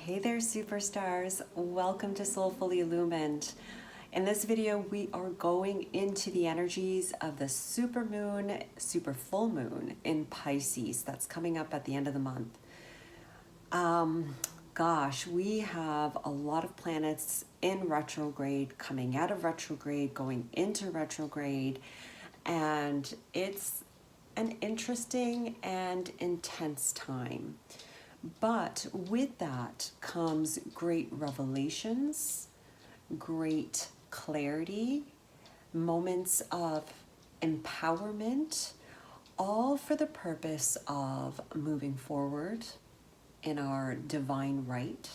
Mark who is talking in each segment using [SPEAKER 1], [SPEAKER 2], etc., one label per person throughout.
[SPEAKER 1] Hey there, superstars. Welcome to Soulfully Illumined. In this video, we are going into the energies of the supermoon, super full moon in Pisces. That's coming up at the end of the month. Gosh, we have a lot of planets in retrograde, coming out of retrograde, going into retrograde, and it's an interesting and intense time. But with that comes great revelations, great clarity, moments of empowerment, all for the purpose of moving forward in our divine right,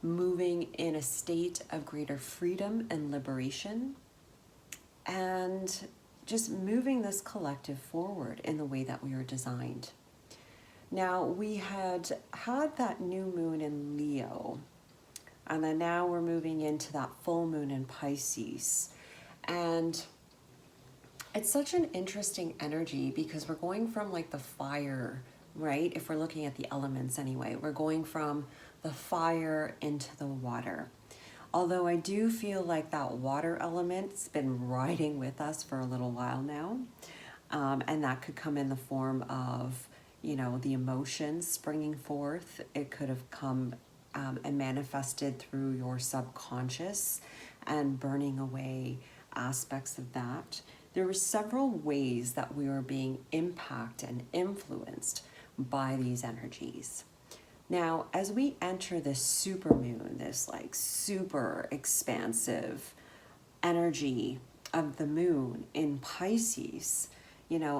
[SPEAKER 1] moving in a state of greater freedom and liberation, and just moving this collective forward in the way that we are designed. Now, we had that new moon in Leo, and then now we're moving into that full moon in Pisces. And it's such an interesting energy because we're going from like the fire, right? If we're looking at the elements anyway, we're going from the fire into the water. Although I do feel like that water element's been riding with us for a little while now. And that could come in the form of the emotions springing forth. It could have come and manifested through your subconscious and burning away aspects of that. There were several ways that we were being impacted and influenced by these energies. Now, as we enter this super moon, this like super expansive energy of the moon in Pisces,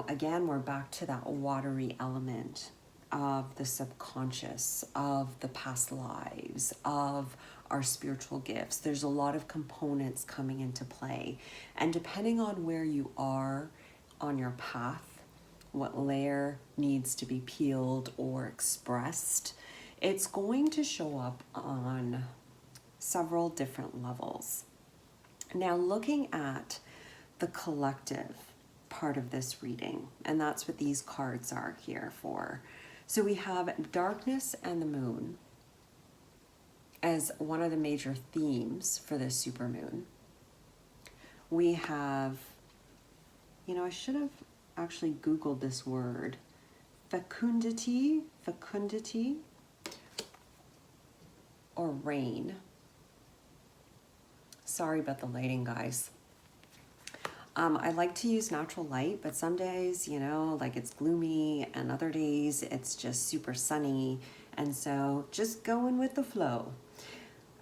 [SPEAKER 1] again, we're back to that watery element of the subconscious, of the past lives, of our spiritual gifts. There's a lot of components coming into play. And depending on where you are on your path, what layer needs to be peeled or expressed, it's going to show up on several different levels. Now, looking at the collective part of this reading, and that's what these cards are here for. So we have darkness and the moon as one of the major themes for this supermoon. We have, I should have actually Googled this word, fecundity, or rain. Sorry about the lighting, guys. I like to use natural light, but some days, like it's gloomy, and other days it's just super sunny. And so just going with the flow.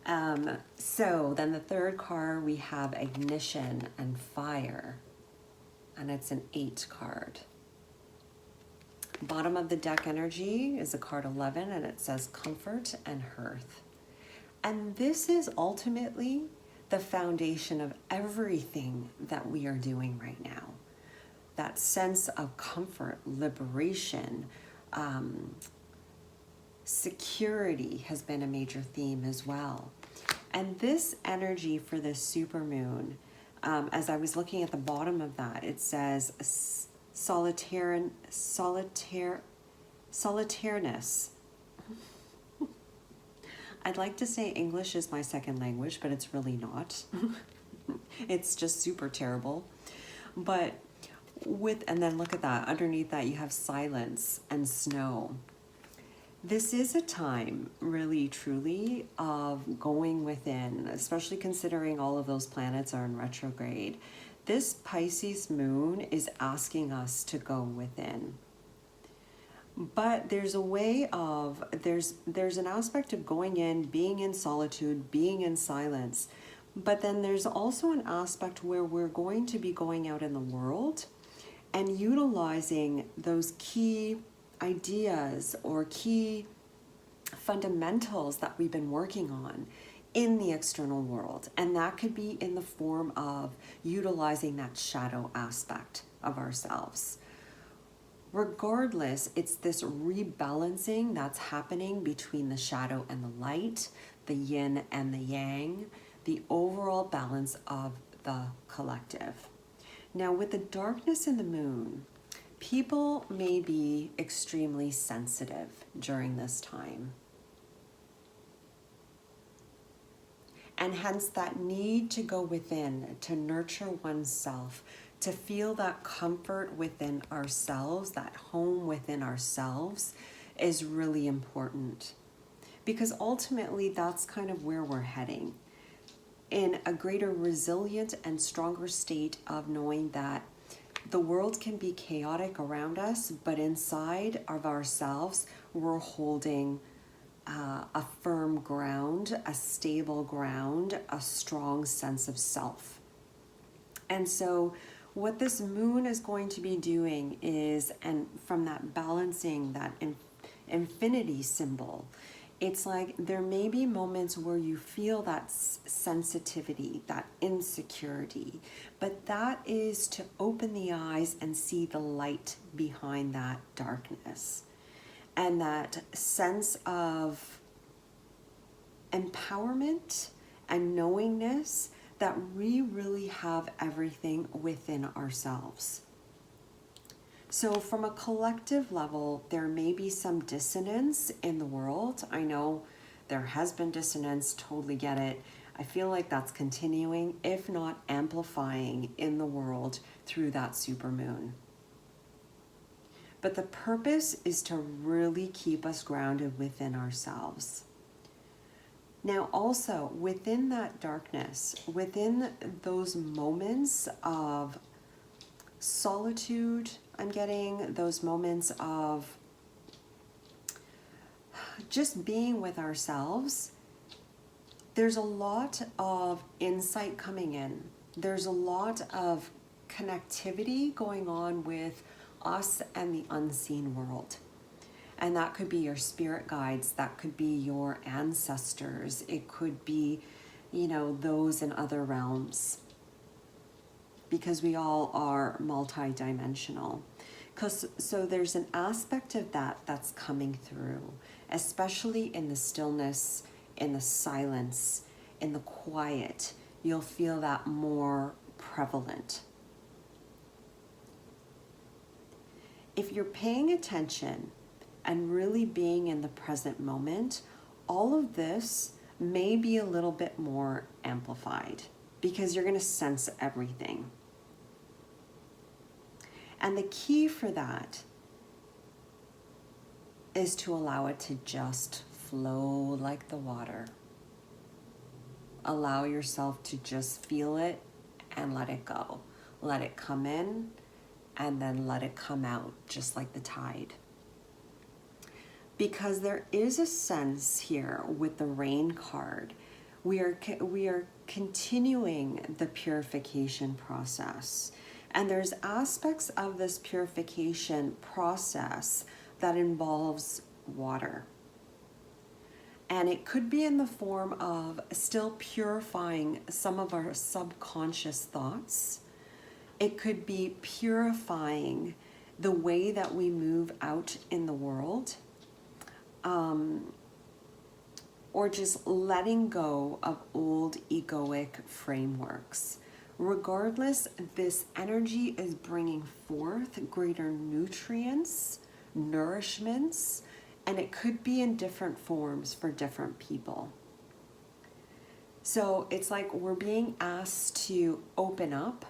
[SPEAKER 1] So then the third card, we have ignition and fire, and it's an 8 card. Bottom of the deck energy is a card 11, and it says comfort and hearth. And this is ultimately the foundation of everything that we are doing right now. That sense of comfort, liberation, security has been a major theme as well. And this energy for this supermoon, as I was looking at the bottom of that, it says solitariness. I'd like to say English is my second language, but it's really not. It's just super terrible. But and then look at that. Underneath that, you have silence and snow. This is a time, really, truly, of going within, especially considering all of those planets are in retrograde. This Pisces moon is asking us to go within. But there's a way of, there's an aspect of going in, being in solitude, being in silence. But then there's also an aspect where we're going to be going out in the world and utilizing those key ideas or key fundamentals that we've been working on in the external world. And that could be in the form of utilizing that shadow aspect of ourselves. Regardless, it's this rebalancing that's happening between the shadow and the light, the yin and the yang, the overall balance of the collective. Now, with the darkness in the moon, people may be extremely sensitive during this time. And hence that need to go within, to nurture oneself, to feel that comfort within ourselves, that home within ourselves is really important. Because ultimately that's kind of where we're heading, in a greater resilient and stronger state of knowing that the world can be chaotic around us, but inside of ourselves, we're holding a firm ground, a stable ground, a strong sense of self. And so what this moon is going to be doing is, and from that balancing, that infinity symbol, it's like there may be moments where you feel that sensitivity, that insecurity, but that is to open the eyes and see the light behind that darkness. And that sense of empowerment and knowingness that we really have everything within ourselves. So from a collective level, there may be some dissonance in the world. I know there has been dissonance, totally get it. I feel like that's continuing, if not amplifying in the world through that supermoon. But the purpose is to really keep us grounded within ourselves. Now also, within that darkness, within those moments of solitude, I'm getting those moments of just being with ourselves, there's a lot of insight coming in. There's a lot of connectivity going on with us and the unseen world. And that could be your spirit guides, that could be your ancestors, it could be, those in other realms. Because we all are multi-dimensional. So there's an aspect of that that's coming through, especially in the stillness, in the silence, in the quiet. You'll feel that more prevalent. If you're paying attention and really being in the present moment, all of this may be a little bit more amplified because you're going to sense everything. And the key for that is to allow it to just flow like the water. Allow yourself to just feel it and let it go. Let it come in and then let it come out, just like the tide. Because there is a sense here with the rain card. We are continuing the purification process. And there's aspects of this purification process that involves water. And it could be in the form of still purifying some of our subconscious thoughts. It could be purifying the way that we move out in the world. Or just letting go of old egoic frameworks. Regardless, this energy is bringing forth greater nutrients, nourishments, and it could be in different forms for different people. So it's like we're being asked to open up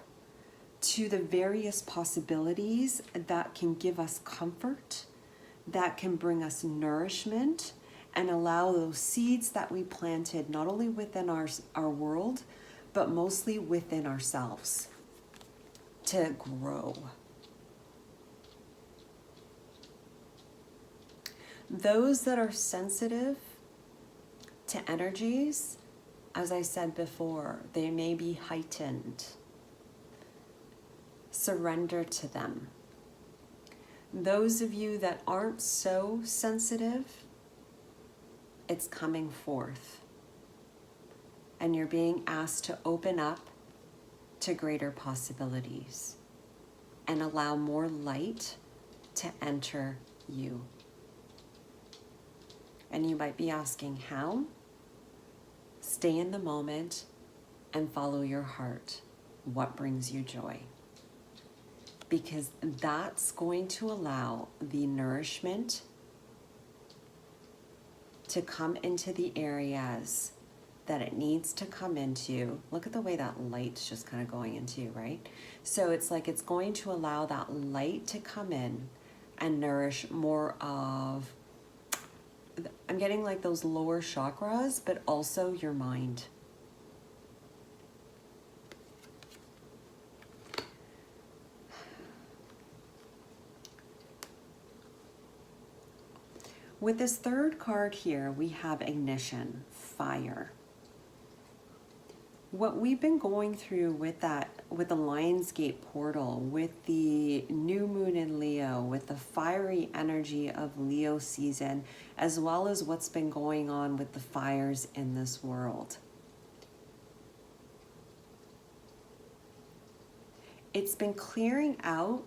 [SPEAKER 1] to the various possibilities that can give us comfort, that can bring us nourishment, and allow those seeds that we planted not only within our world, but mostly within ourselves to grow. Those that are sensitive to energies, as I said before, they may be heightened. Surrender to them. Those of you that aren't so sensitive, it's coming forth. And you're being asked to open up to greater possibilities and allow more light to enter you. And you might be asking, how? Stay in the moment and follow your heart. What brings you joy? Because that's going to allow the nourishment to come into the areas that it needs to come into. Look at the way that light's just kind of going into, right? So it's like it's going to allow that light to come in and nourish more of, I'm getting like those lower chakras, but also your mind. With this third card here, we have ignition, fire. What we've been going through with that, with the Lionsgate portal, with the new moon in Leo, with the fiery energy of Leo season, as well as what's been going on with the fires in this world. It's been clearing out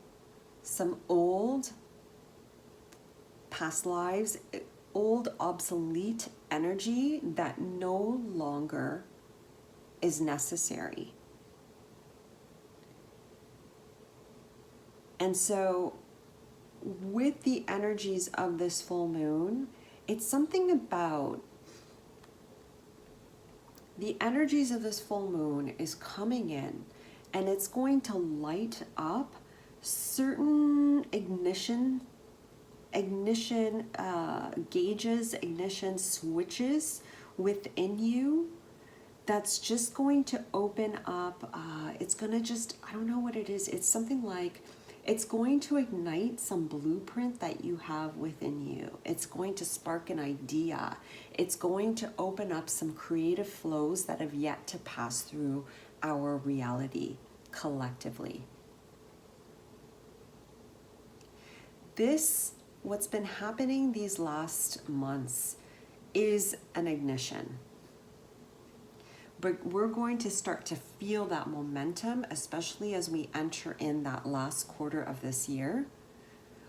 [SPEAKER 1] some old past lives, old obsolete energy that no longer is necessary. And so with the energies of this full moon, it's something about the energies of this full moon is coming in, and it's going to light up certain ignition gauges, ignition switches within you. That's just going to open up, it's gonna just, I don't know what it is. It's something like, it's going to ignite some blueprint that you have within you. It's going to spark an idea. It's going to open up some creative flows that have yet to pass through our reality collectively. This, what's been happening these last months, is an ignition. But we're going to start to feel that momentum, especially as we enter in that last quarter of this year.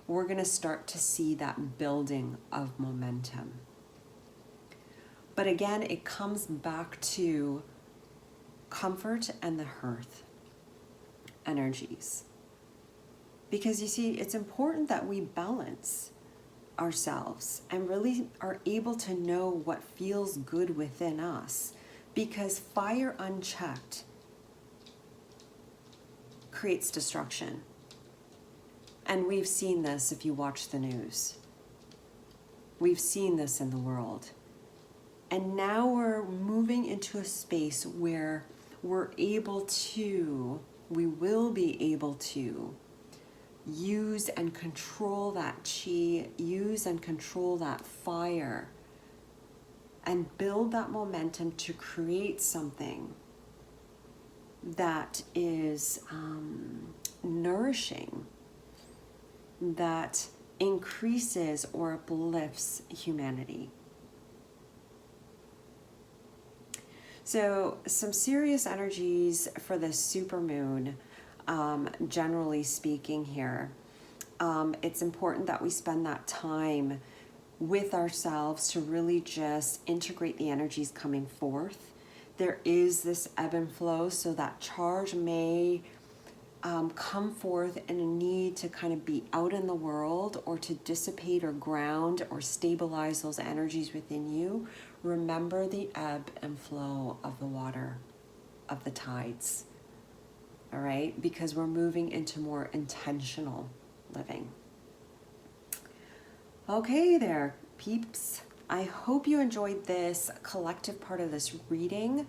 [SPEAKER 1] We're going to start to see that building of momentum. But again, it comes back to comfort and the hearth energies. Because you see, it's important that we balance ourselves and really are able to know what feels good within us. Because fire unchecked creates destruction. And we've seen this if you watch the news. We've seen this in the world. And now we're moving into a space where we will be able to use and control that chi, use and control that fire, and build that momentum to create something that is nourishing, that increases or uplifts humanity. So some serious energies for the supermoon, generally speaking here. It's important that we spend that time with ourselves to really just integrate the energies coming forth. There is this ebb and flow, so that charge may come forth in a need to kind of be out in the world or to dissipate or ground or stabilize those energies within you. Remember the ebb and flow of the water, of the tides, all right? Because we're moving into more intentional living. Okay there, peeps. I hope you enjoyed this collective part of this reading.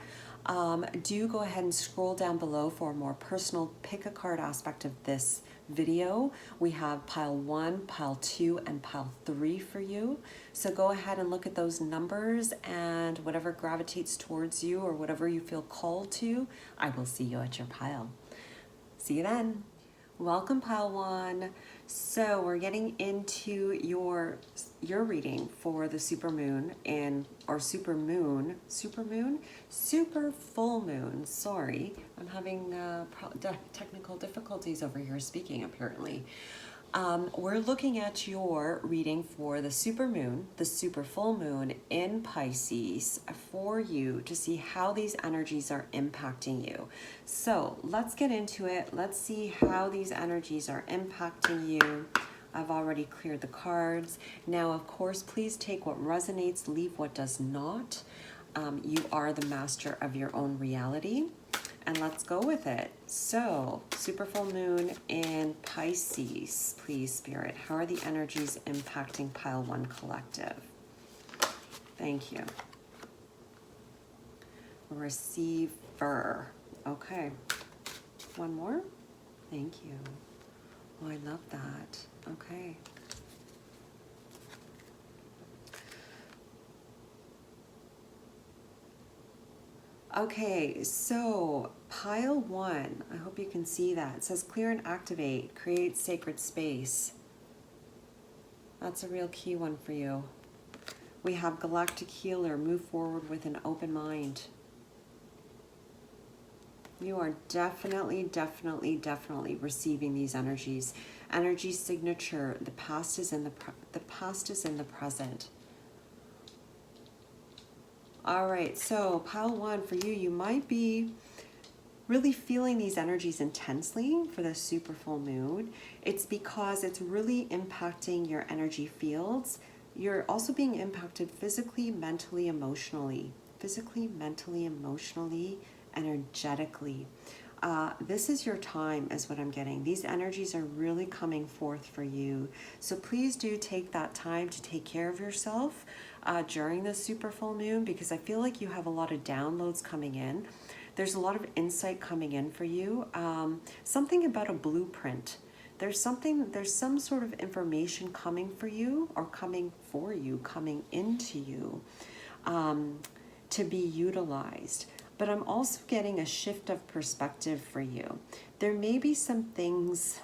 [SPEAKER 1] Do go ahead and scroll down below for a more personal pick a card aspect of this video. We have pile 1, pile 2, and pile 3 for you. So go ahead and look at those numbers, and whatever gravitates towards you or whatever you feel called to, I will see you at your pile. See you then. Welcome, pile 1. So we're getting into your reading for the supermoon super full moon. Sorry, I'm having technical difficulties over here speaking apparently. We're looking at your reading for the supermoon, the super full moon in Pisces, for you to see how these energies are impacting you. So let's get into it. Let's see how these energies are impacting you. I've already cleared the cards. Now, of course, please take what resonates, leave what does not. You are the master of your own reality. And let's go with it. So, super full moon in Pisces, please, Spirit. How are the energies impacting Pile 1 Collective? Thank you. Receiver. Okay. One more. Thank you. Oh, I love that. Okay. Okay, so Pile 1, I hope you can see that. It says clear and activate, create sacred space. That's a real key one for you. We have Galactic Healer, move forward with an open mind. You are definitely receiving these energies. Energy signature, the past is in the present. All right, so Pile 1 for you, you might be really feeling these energies intensely for the super full moon. It's because it's really impacting your energy fields. You're also being impacted physically, mentally, emotionally. Physically, mentally, emotionally, energetically. This is your time is what I'm getting. These energies are really coming forth for you. So please do take that time to take care of yourself during the super full moon, because I feel like you have a lot of downloads coming in. There's a lot of insight coming in for you. Something about a blueprint. There's some sort of information coming for you, or coming into you to be utilized. But I'm also getting a shift of perspective for you. There may be some things,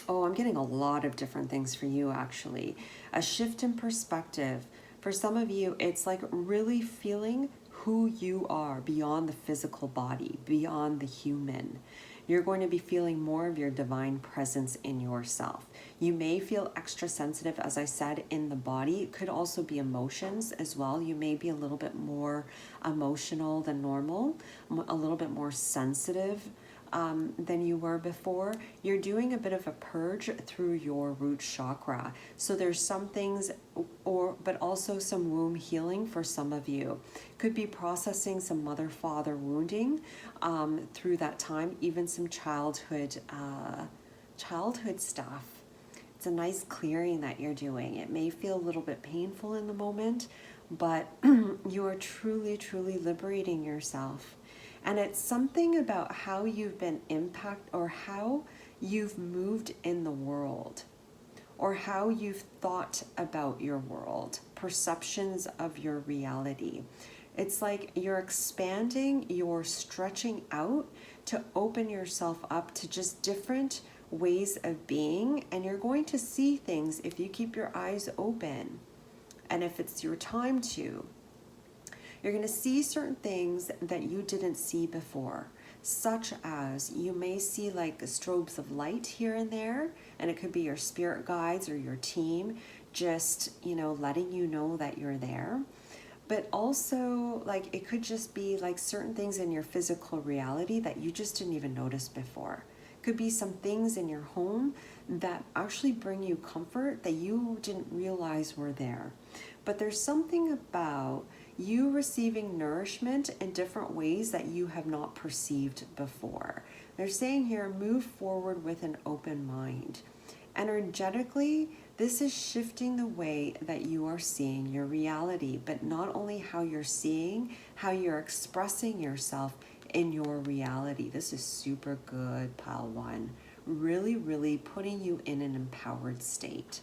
[SPEAKER 1] I'm getting a lot of different things for you actually. A shift in perspective. For some of you, it's like really feeling who you are beyond the physical body, beyond the human. You're going to be feeling more of your divine presence in yourself. You may feel extra sensitive, as I said, in the body. It could also be emotions as well. You may be a little bit more emotional than normal, a little bit more sensitive than you were before. You're doing a bit of a purge through your root chakra. So there's some things, but also some womb healing for some of you. Could be processing some mother-father wounding through that time, even some childhood stuff. It's a nice clearing that you're doing. It may feel a little bit painful in the moment, but you are truly liberating yourself. And it's something about how you've been impacted, or how you've moved in the world, or how you've thought about your world, perceptions of your reality. It's like you're expanding, you're stretching out to open yourself up to just different ways of being, and you're going to see things if you keep your eyes open, and if it's your time to. You're going to see certain things that you didn't see before, such as you may see like strobes of light here and there, and it could be your spirit guides or your team just, letting you know that you're there. But also, like, it could just be like certain things in your physical reality that you just didn't even notice before. Could be some things in your home that actually bring you comfort that you didn't realize were there. But there's something about you receiving nourishment in different ways that you have not perceived before. They're saying here, move forward with an open mind. Energetically, this is shifting the way that you are seeing your reality, but not only how you're seeing, how you're expressing yourself in your reality. This is super good, Pile 1. Really putting you in an empowered state.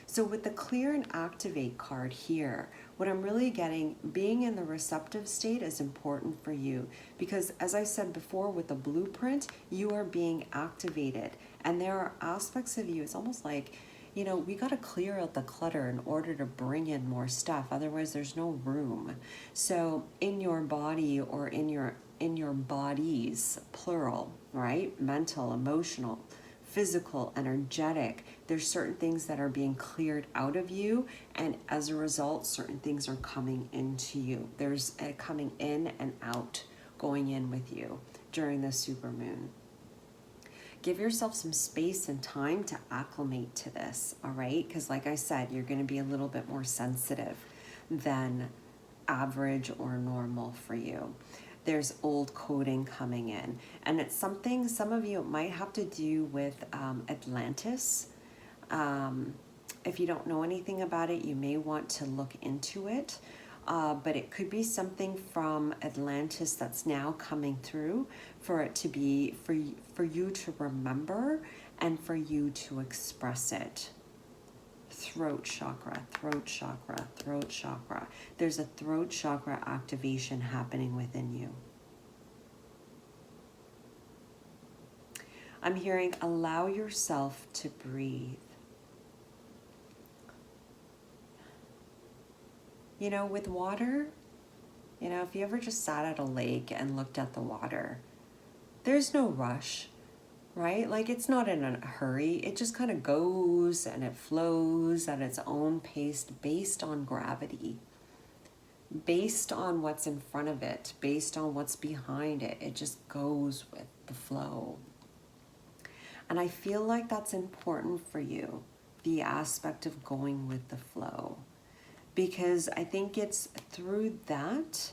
[SPEAKER 1] So with the clear and activate card here, what I'm really getting, being in the receptive state is important for you, because as I said before, with the blueprint, you are being activated, and there are aspects of you, it's almost like, we got to clear out the clutter in order to bring in more stuff. Otherwise, there's no room. So in your body, or in your bodies, plural, right? Mental, emotional, physical, energetic, there's certain things that are being cleared out of you, and as a result, certain things are coming into you. There's a coming in and out, going in with you during the supermoon. Give yourself some space and time to acclimate to this, all right? Because like I said, you're going to be a little bit more sensitive than average or normal for you. There's old coding coming in, and it's something, some of you, it might have to do with Atlantis. If you don't know anything about it, you may want to look into it. But it could be something from Atlantis that's now coming through for it to be, for you to remember and for you to express it. Throat chakra, throat chakra, throat chakra. There's a throat chakra activation happening within you. I'm hearing allow yourself to breathe. You know, with water, you know, if you ever just sat at a lake and looked at the water, there's no rush, right? Like, it's not in a hurry. It just kind of goes and it flows at its own pace based on gravity, based on what's in front of it, based on what's behind it. It just goes with the flow. And I feel like that's important for you, the aspect of going with the flow. Because I think it's through that,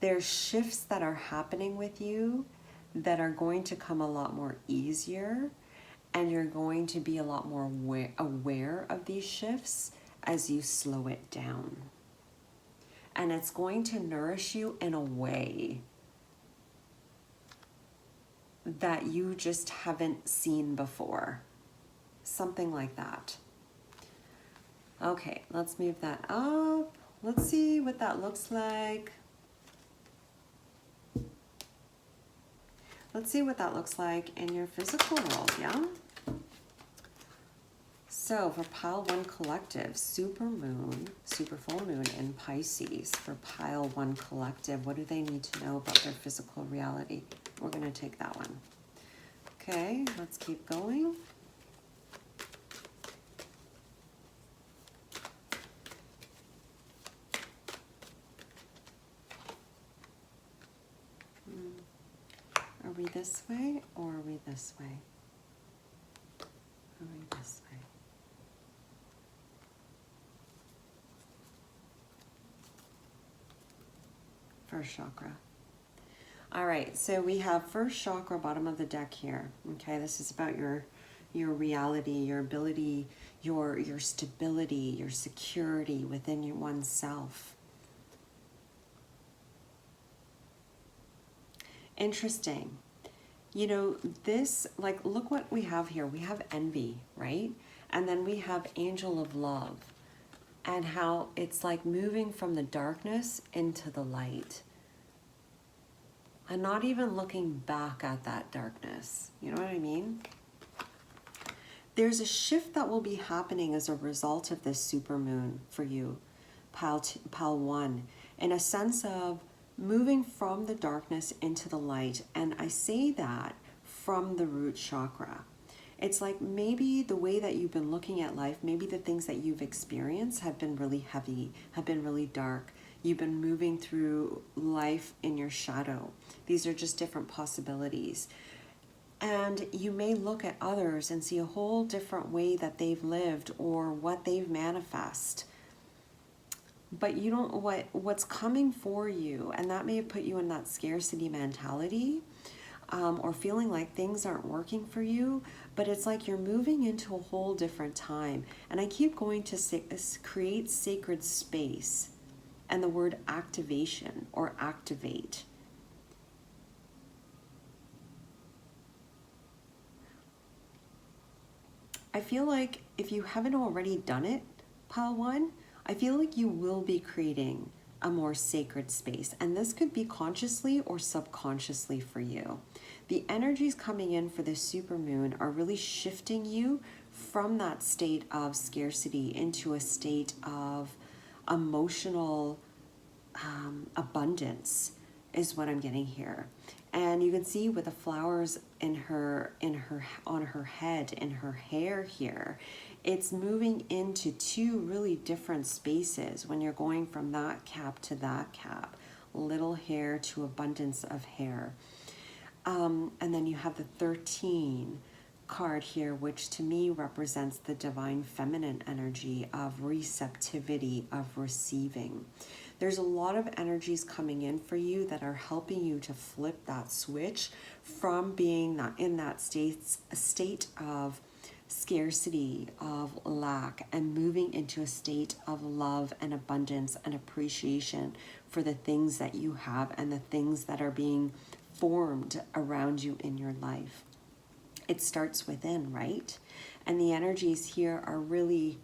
[SPEAKER 1] there's shifts that are happening with you that are going to come a lot more easier, and you're going to be a lot more aware of these shifts as you slow it down. And it's going to nourish you in a way that you just haven't seen before. Something like that. Okay, let's move that up. Let's see what that looks like. Let's see what that looks like in your physical world, yeah? So for pile 1 collective, supermoon, super full moon in Pisces. For pile 1 collective, what do they need to know about their physical reality? We're going to take that one. Okay, let's keep going. Are we this way or are we this way? Are we this way? First chakra. All right, so we have first chakra, bottom of the deck here. Okay, this is about your reality, your ability, your stability, your security within your oneself. Interesting. You know, this, like, look what we have here. We have envy, right? And then we have angel of love, and how it's like moving from the darkness into the light. And not even looking back at that darkness. You know what I mean? There's a shift that will be happening as a result of this supermoon for you, pile 1, in a sense of moving from the darkness into the light. And I say that from the root chakra. It's like maybe the way that you've been looking at life, maybe the things that you've experienced have been really heavy, have been really dark. You've been moving through life in your shadow. These are just different possibilities. And you may look at others and see a whole different way that they've lived or what they've manifested. But you don't, what's coming for you, and that may have put you in that scarcity mentality, or feeling like things aren't working for you, but it's like you're moving into a whole different time. And I keep going to create sacred space, and the word activation or activate. I feel like if you haven't already done it, pile 1, I feel like you will be creating a more sacred space, and this could be consciously or subconsciously for you. The energies coming in for this supermoon are really shifting you from that state of scarcity into a state of emotional abundance is what I'm getting here. And you can see with the flowers on her head, in her hair here, it's moving into 2 really different spaces when you're going from that cap to that cap, little hair to abundance of hair. And then you have the 13, card here, which to me represents the divine feminine energy of receptivity, of receiving. There's a lot of energies coming in for you that are helping you to flip that switch from being in that state of scarcity, of lack, and moving into a state of love and abundance and appreciation for the things that you have and the things that are being formed around you in your life. It starts within, right? And the energies here are really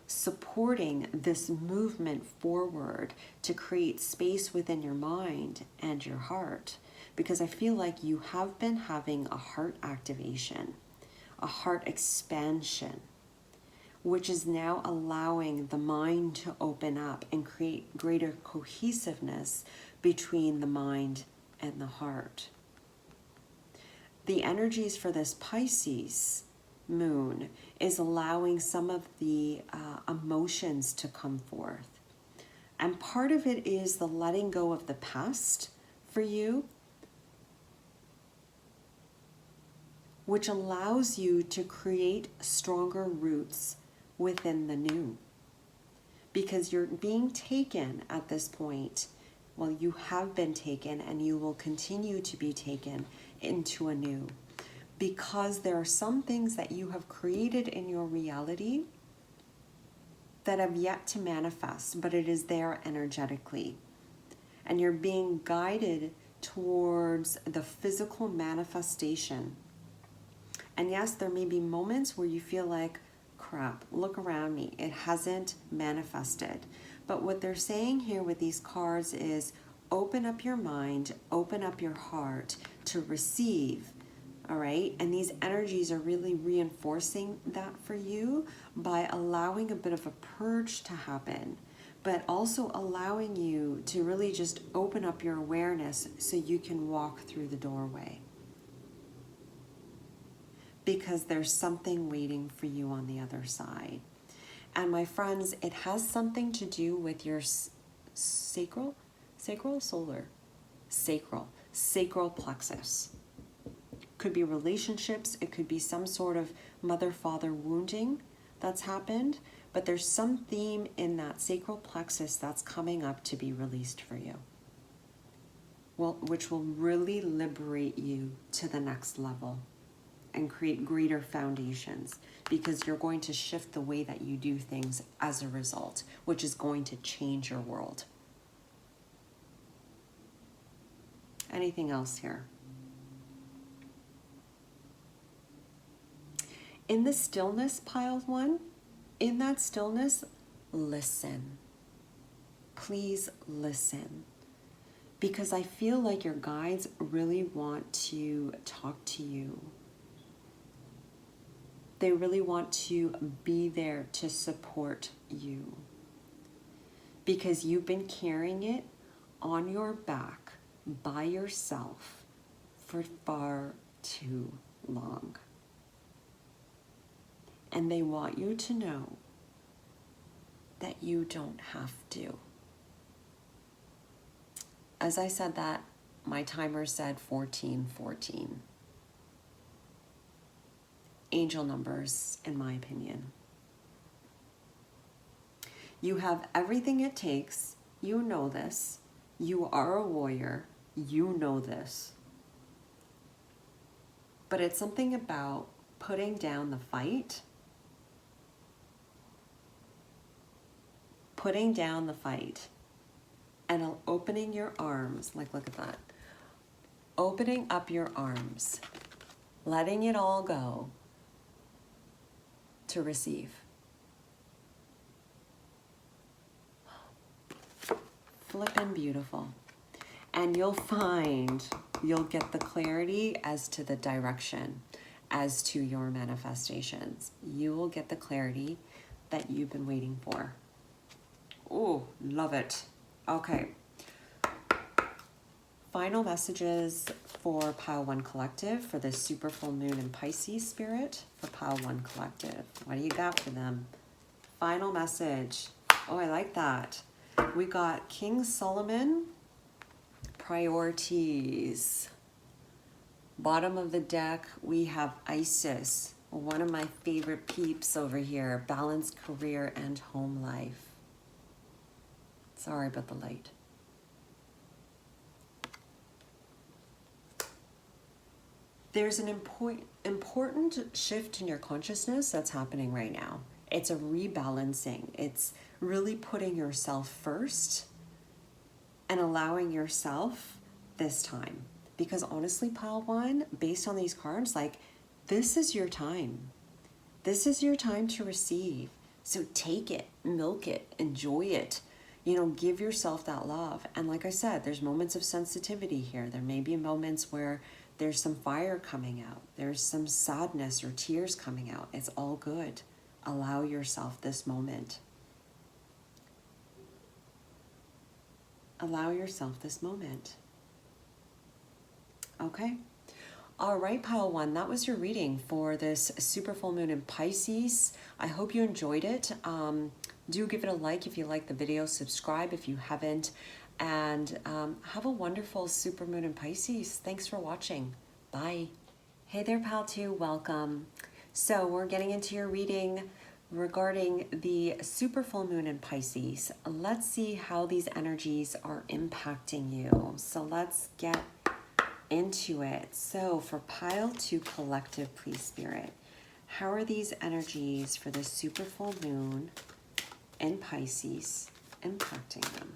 [SPEAKER 1] supporting this movement forward to create space within your mind and your heart, because I feel like you have been having a heart activation, a heart expansion, which is now allowing the mind to open up and create greater cohesiveness between the mind and the heart. The energies for this Pisces moon is allowing some of the emotions to come forth. And part of it is the letting go of the past for you, which allows you to create stronger roots within the new. Because you're being taken at this point, well, you have been taken and you will continue to be taken into a new. Because there are some things that you have created in your reality that have yet to manifest, but it is there energetically. And you're being guided towards the physical manifestation. And yes, there may be moments where you feel like, crap, look around me, it hasn't manifested. But what they're saying here with these cards is open up your mind, open up your heart to receive. All right, and these energies are really reinforcing that for you by allowing a bit of a purge to happen, but also allowing you to really just open up your awareness so you can walk through the doorway. Because there's something waiting for you on the other side. And my friends, it has something to do with your sacral plexus. Could be relationships, it could be some sort of mother-father wounding that's happened, but there's some theme in that sacral plexus that's coming up to be released for you. Well, which will really liberate you to the next level and create greater foundations, because you're going to shift the way that you do things as a result, which is going to change your world. Anything else here? In the stillness, pile one, in that stillness, listen. Please listen. Because I feel like your guides really want to talk to you. They really want to be there to support you. Because you've been carrying it on your back by yourself for far too long. And they want you to know that you don't have to. As I said that, my timer said 1414. Angel numbers, in my opinion. You have everything it takes. You know this. You are a warrior. You know this. But it's something about putting down the fight. Putting down the fight and opening your arms, like look at that. Opening up your arms, letting it all go to receive. Flippin' beautiful. And you'll find you'll get the clarity as to the direction, as to your manifestations. You will get the clarity that you've been waiting for. Oh, love it. Okay. Final messages for Pile 1 Collective for the super full moon in Pisces spirit for Pile 1 Collective. What do you got for them? Final message. Oh, I like that. We got King Solomon, priorities. Bottom of the deck, we have Isis, one of my favorite peeps over here. Balanced career and home life. Sorry about the light. There's an important shift in your consciousness that's happening right now. It's a rebalancing. It's really putting yourself first and allowing yourself this time. Because honestly, pile one, based on these cards, like, this is your time. This is your time to receive. So take it, milk it, enjoy it. You know, give yourself that love. And like I said, there's moments of sensitivity here. There may be moments where there's some fire coming out. There's some sadness or tears coming out. It's all good. Allow yourself this moment. Allow yourself this moment. Okay. All right, pile one, that was your reading for this super full moon in Pisces. I hope you enjoyed it. Do give it a like if you like the video, subscribe if you haven't, and have a wonderful super moon in Pisces. Thanks for watching. Bye. Hey there, pal two, welcome. So we're getting into your reading regarding the super full moon in Pisces. Let's see how these energies are impacting you. So let's get into it. So for pile two collective, please spirit, how are these energies for the super full moon in Pisces impacting them?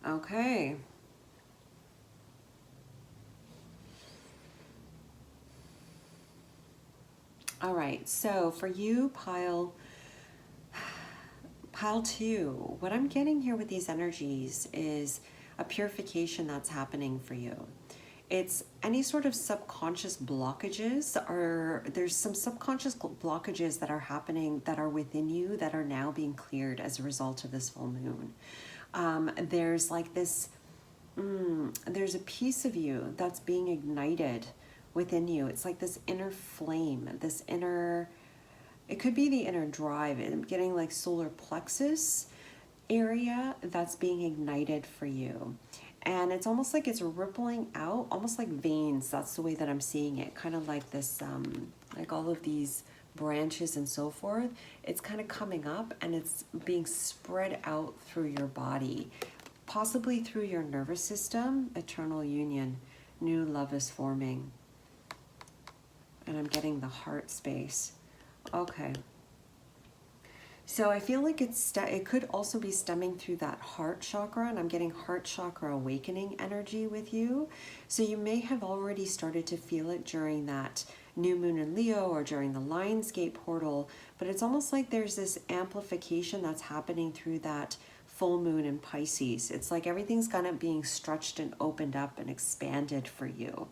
[SPEAKER 1] Okay. All right, so for you, pile two, what I'm getting here with these energies is a purification that's happening for you. It's any sort of subconscious blockages, or there's some subconscious blockages that are happening that are within you that are now being cleared as a result of this full moon. There's like this, there's a piece of you that's being ignited within you. It's like this inner flame, this inner, it could be the inner drive. I'm getting like solar plexus area that's being ignited for you. And it's almost like it's rippling out, almost like veins. That's the way that I'm seeing it. Kind of like this, like all of these branches and so forth. It's kind of coming up and it's being spread out through your body, possibly through your nervous system. Eternal union, new love is forming. And I'm getting the heart space. Okay. So I feel like it could also be stemming through that heart chakra, and I'm getting heart chakra awakening energy with you. So you may have already started to feel it during that new moon in Leo or during the Lionsgate portal, but it's almost like there's this amplification that's happening through that full moon in Pisces. It's like everything's kind of being stretched and opened up and expanded for you,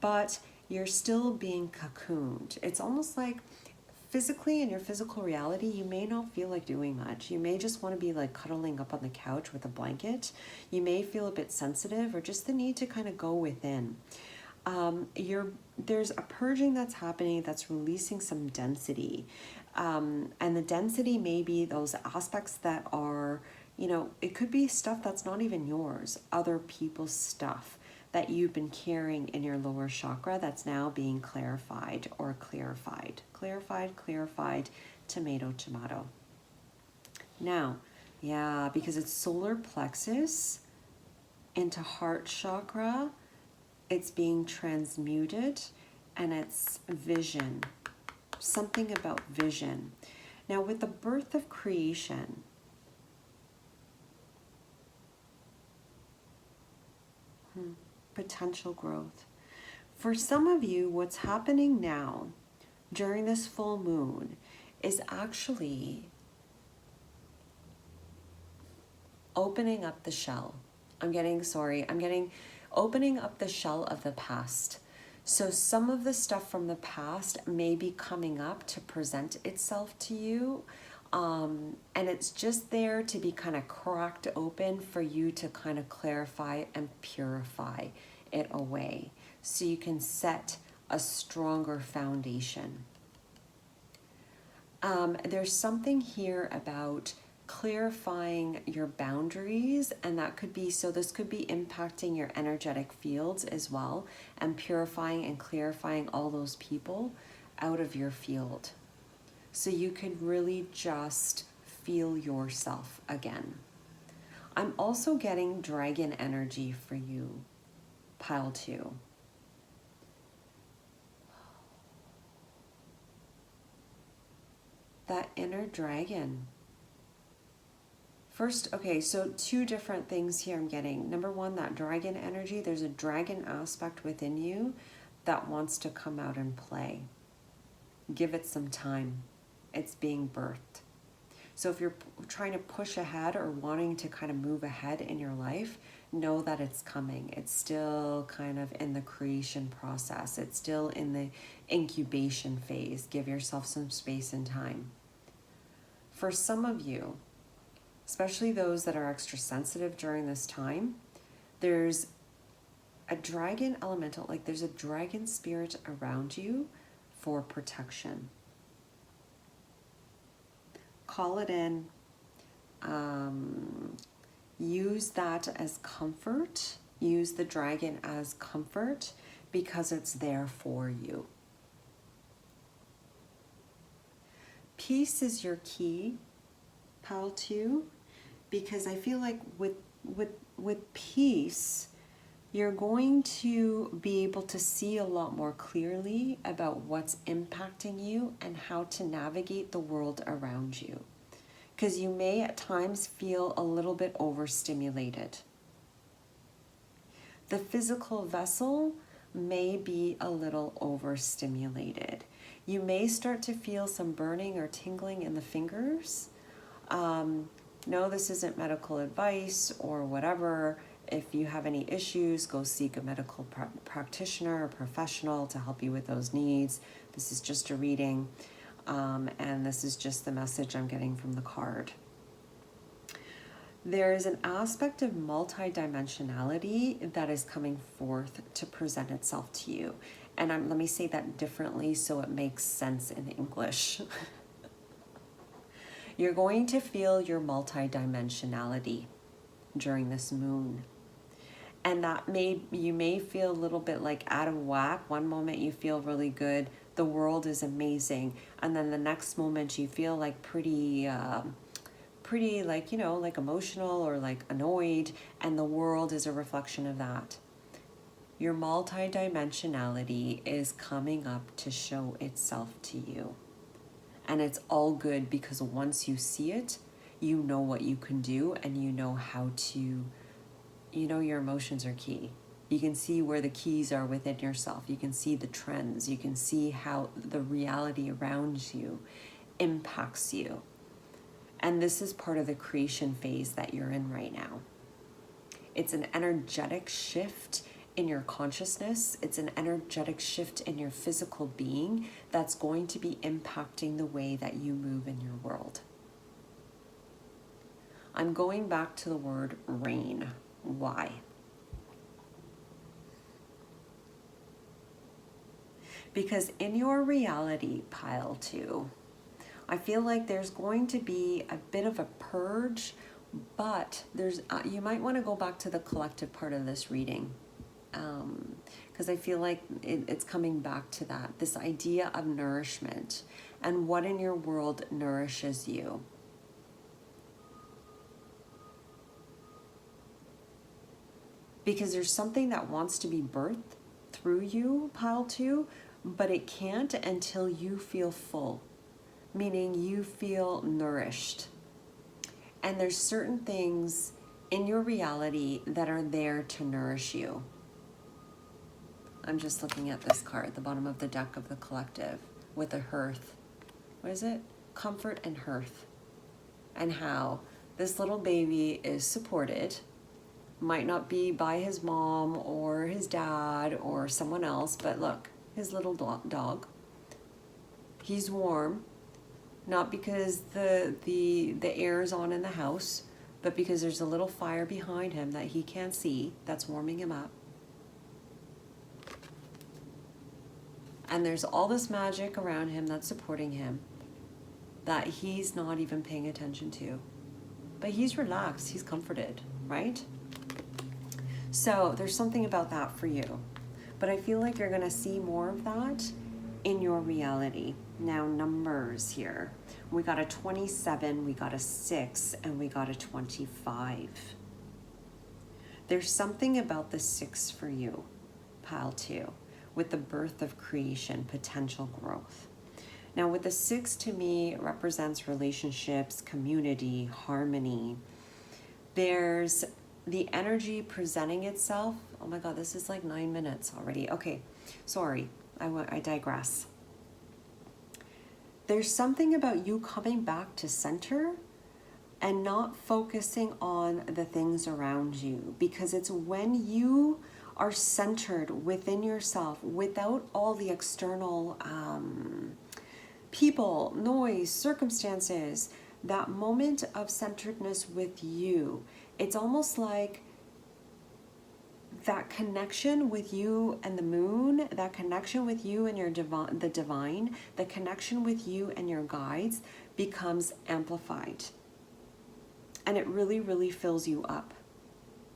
[SPEAKER 1] but you're still being cocooned. It's almost like physically, in your physical reality, you may not feel like doing much. You may just want to be like cuddling up on the couch with a blanket. You may feel a bit sensitive or just the need to kind of go within. There's a purging that's happening that's releasing some density. And the density may be those aspects that are, you know, it could be stuff that's not even yours, other people's stuff that you've been carrying in your lower chakra that's now being clarified or clarified. Clarified, tomato. Now, yeah, because it's solar plexus into heart chakra, it's being transmuted and it's vision, something about vision. Now with the birth of creation, potential growth. For some of you, what's happening now during this full moon is actually opening up the shell. I'm getting opening up the shell of the past. So some of the stuff from the past may be coming up to present itself to you. And it's just there to be kind of cracked open for you to kind of clarify and purify it away so you can set a stronger foundation. There's something here about clarifying your boundaries, and that could be, so this could be impacting your energetic fields as well, and purifying and clarifying all those people out of your field so you can really just feel yourself again. I'm also getting dragon energy for you, pile 2. That inner dragon. First, okay, so 2 different things here I'm getting. Number 1, that dragon energy. There's a dragon aspect within you that wants to come out and play. Give it some time. It's being birthed. So if you're trying to push ahead or wanting to kind of move ahead in your life, know that it's coming. It's still kind of in the creation process. It's still in the incubation phase. Give yourself some space and time. For some of you, especially those that are extra sensitive during this time, there's a dragon elemental, like there's a dragon spirit around you for protection. Call it in. Use that as comfort. Use the dragon as comfort because it's there for you. Peace is your key, pile 2, because I feel like with peace, you're going to be able to see a lot more clearly about what's impacting you and how to navigate the world around you. Because you may at times feel a little bit overstimulated. The physical vessel may be a little overstimulated. You may start to feel some burning or tingling in the fingers. No, this isn't medical advice or whatever. If you have any issues, go seek a medical practitioner or professional to help you with those needs. This is just a reading, and this is just the message I'm getting from the card. There is an aspect of multidimensionality that is coming forth to present itself to you. And let me say that differently so it makes sense in English. You're going to feel your multidimensionality during this moon. And you may feel a little bit like out of whack. One moment you feel really good, the world is amazing. And then the next moment you feel like pretty like, you know, like emotional or like annoyed, and the world is a reflection of that. Your multidimensionality is coming up to show itself to you. And it's all good because once you see it, you know what you can do and you know how to, you know, your emotions are key. You can see where the keys are within yourself. You can see the trends. You can see how the reality around you impacts you. And this is part of the creation phase that you're in right now. It's an energetic shift in your consciousness. It's an energetic shift in your physical being that's going to be impacting the way that you move in your world. I'm going back to the word rain. Why? Because in your reality, pile 2, I feel like there's going to be a bit of a purge, but there's you might want to go back to the collective part of this reading, because I feel like it's coming back to that, this idea of nourishment and what in your world nourishes you. Because there's something that wants to be birthed through you, pile 2, but it can't until you feel full. Meaning you feel nourished. And there's certain things in your reality that are there to nourish you. I'm just looking at this card, the bottom of the deck of the collective, with a hearth. What is it? Comfort and hearth. And how this little baby is supported. Might not be by his mom or his dad or someone else, but look, his little dog. He's warm. Not because the air is on in the house, but because there's a little fire behind him that he can't see that's warming him up. And there's all this magic around him that's supporting him that he's not even paying attention to. But he's relaxed, he's comforted, right? So there's something about that for you. But I feel like you're gonna see more of that in your reality. Now, numbers here. We got a 27, we got a 6, and we got a 25. There's something about the 6 for you, pile 2, with the birth of creation, potential growth. Now, with the 6 to me, it represents relationships, community, harmony. There's the energy presenting itself. Oh my God, this is like 9 minutes already. Okay, sorry, I digress. There's something about you coming back to center and not focusing on the things around you, because it's when you are centered within yourself without all the external people, noise, circumstances, that moment of centeredness with you. It's almost like that connection with you and the moon, that connection with you and your the divine, the connection with you and your guides becomes amplified. And it really, really fills you up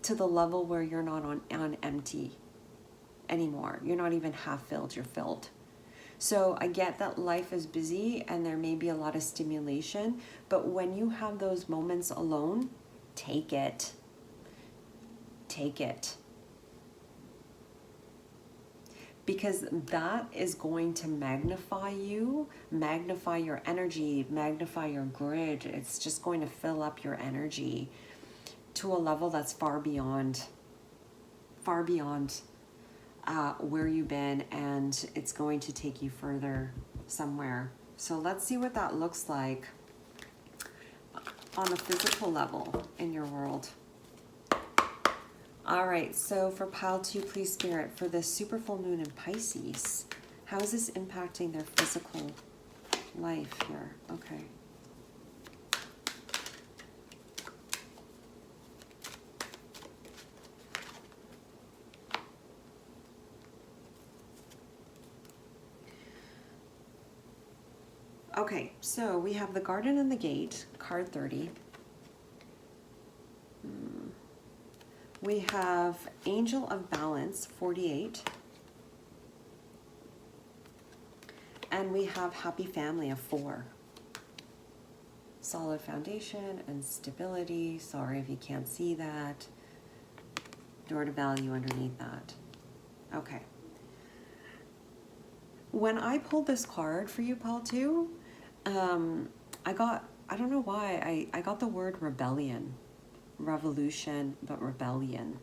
[SPEAKER 1] to the level where you're not on empty anymore. You're not even half filled, you're filled. So I get that life is busy and there may be a lot of stimulation, but when you have those moments alone, take it. Take it. Because that is going to magnify you, magnify your energy, magnify your grid. It's just going to fill up your energy to a level that's far beyond where you've been, and it's going to take you further somewhere. So let's see what that looks like on a physical level in your world. All right, so for pile 2, please Spirit, for this super full moon in Pisces, how is this impacting their physical life here? Okay. Okay, so we have the Garden and the Gate, card 30. We have Angel of Balance, 48. And we have Happy Family of 4. Solid foundation and stability. Sorry if you can't see that. Door to value underneath that. Okay. When I pulled this card for you, pile 2, I don't know why, I got the word rebellion. Revolution, but rebellion.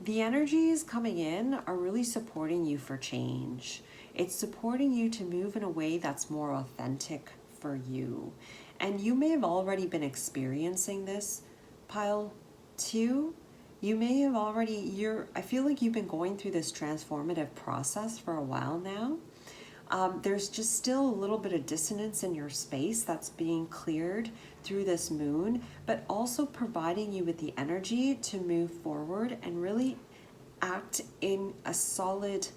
[SPEAKER 1] The energies coming in are really supporting you for change. It's supporting you to move in a way that's more authentic for you. And you may have already been experiencing this, pile 2. You may have already, I feel like you've been going through this transformative process for a while now. There's just still a little bit of dissonance in your space that's being cleared through this moon, but also providing you with the energy to move forward and really act in a solid,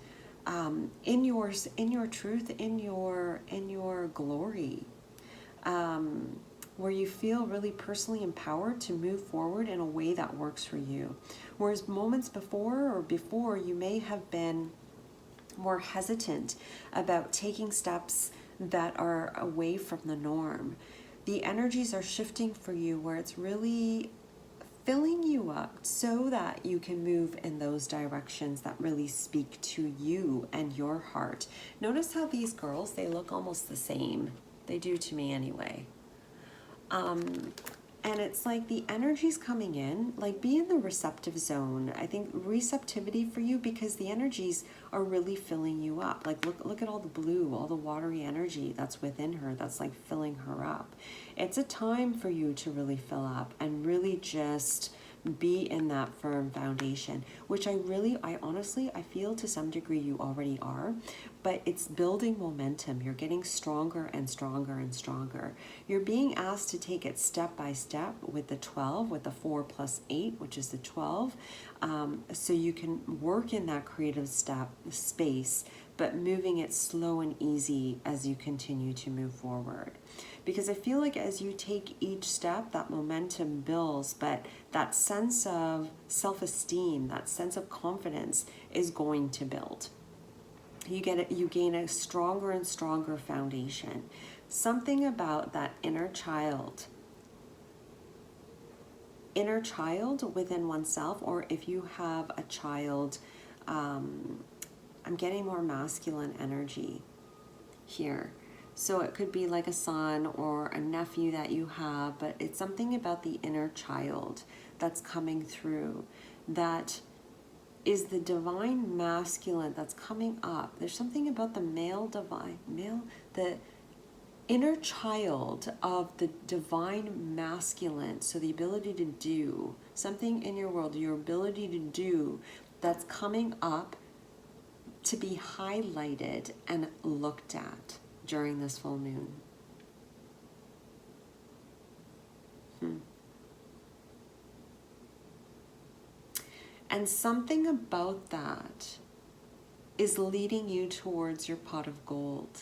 [SPEAKER 1] in your truth, in your glory, where you feel really personally empowered to move forward in a way that works for you. Whereas moments before you may have been more hesitant about taking steps that are away from the norm. The energies are shifting for you where it's really filling you up so that you can move in those directions that really speak to you and your heart. Notice how these girls, they look almost the same. They do to me anyway. And it's like the energy's coming in, like be in the receptive zone. I think receptivity for you, because the energies are really filling you up. Like look at all the blue, all the watery energy that's within her, that's like filling her up. It's a time for you to really fill up and really just be in that firm foundation, which I honestly, I feel to some degree you already are, but it's building momentum. You're getting stronger and stronger and stronger. You're being asked to take it step by step with the 12, with the 4 plus 8, which is the 12. So you can work in that creative space, but moving it slow and easy as you continue to move forward. Because I feel like as you take each step, that momentum builds, but that sense of self-esteem, that sense of confidence is going to build. You gain a stronger and stronger foundation. Something about that inner child within oneself, or if you have a child, I'm getting more masculine energy here. So it could be like a son or a nephew that you have, but it's something about the inner child that's coming through that is the divine masculine that's coming up. There's something about the the inner child of the divine masculine. So the ability to do something in your world, your ability to do, that's coming up to be highlighted and looked at during this full moon. And something about that is leading you towards your pot of gold.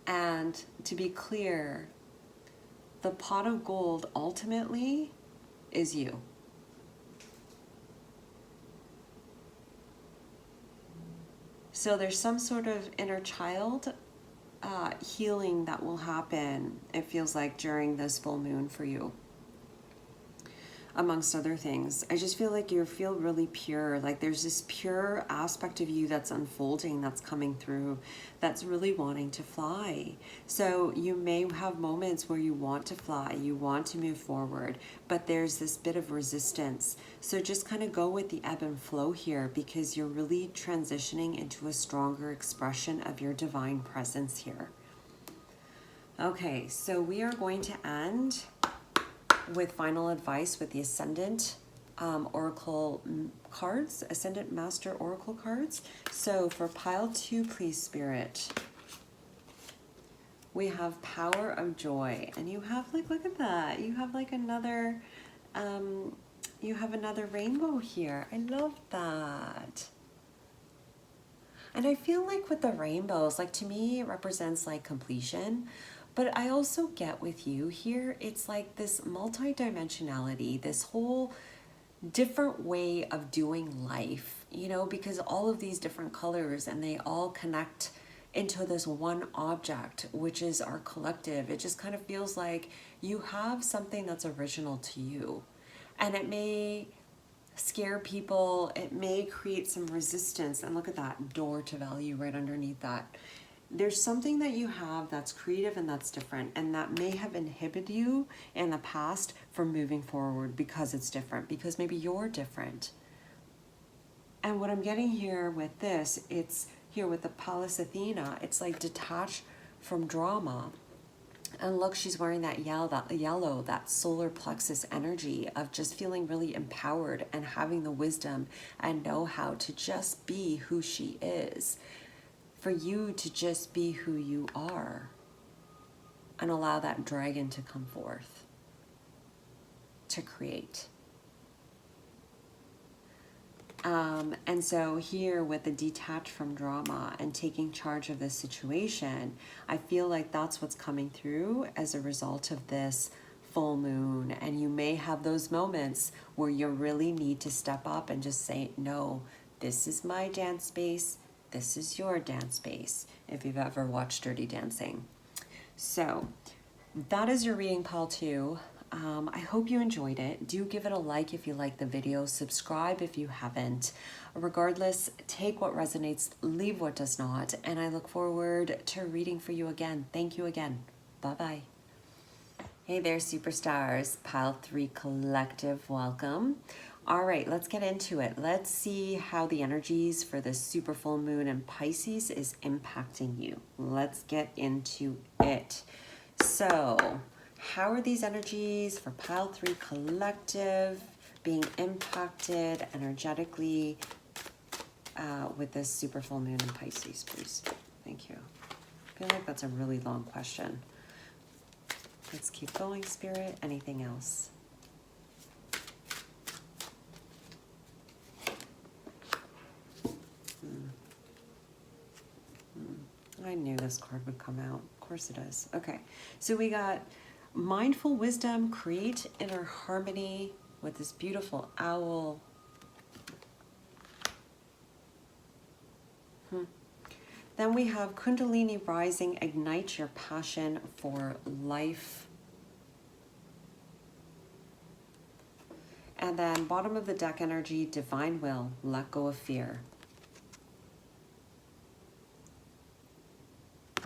[SPEAKER 1] And to be clear, the pot of gold ultimately is you. So there's some sort of inner child healing that will happen, it feels like, during this full moon for you. Amongst other things, I just feel like you feel really pure. Like there's this pure aspect of you that's unfolding, that's coming through, that's really wanting to fly. So you may have moments where you want to fly, you want to move forward, but there's this bit of resistance. So just kind of go with the ebb and flow here, because you're really transitioning into a stronger expression of your divine presence here. Okay, so we are going to end with final advice with the Ascendant Oracle cards, Ascendant Master Oracle cards. So for pile 2, please, Spirit, we have Power of Joy, and you have, like, look at that, you have like another you have another rainbow here. I love that. And I feel like with the rainbows, like, to me it represents like completion. But I also get with you here, it's like this multidimensionality, this whole different way of doing life, you know, because all of these different colors and they all connect into this one object, which is our collective. It just kind of feels like you have something that's original to you. And it may scare people, it may create some resistance. And look at that door to value right underneath that. There's something that you have that's creative and that's different, and that may have inhibited you in the past from moving forward because it's different, because maybe you're different. And what I'm getting here with this, it's here with the Pallas Athena, it's like detached from drama. And look, she's wearing that yellow, that solar plexus energy of just feeling really empowered and having the wisdom and know-how to just be who she is. For you to just be who you are and allow that dragon to come forth, to create. And so here with the detached from drama and taking charge of this situation, I feel like that's what's coming through as a result of this full moon. And you may have those moments where you really need to step up and just say, no, this is my dance space. This is your dance space, if you've ever watched Dirty Dancing. So that is your reading, pile 2. I hope you enjoyed it. Do give it a like if you like the video. Subscribe if you haven't. Regardless, take what resonates, leave what does not. And I look forward to reading for you again. Thank you again. Bye-bye. Hey there, superstars. Pile 3 Collective, welcome. All right, let's get into it. Let's see how the energies for the super full moon in Pisces is impacting you. Let's get into it. So, how are these energies for pile 3 Collective being impacted energetically with this super full moon in Pisces, please? Thank you. I feel like that's a really long question. Let's keep going, Spirit. Anything else? I knew this card would come out. Of course it is. Okay, so we got mindful wisdom, create inner harmony with this beautiful owl. Then we have Kundalini rising, ignite your passion for life. And then bottom of the deck energy, divine will, let go of fear.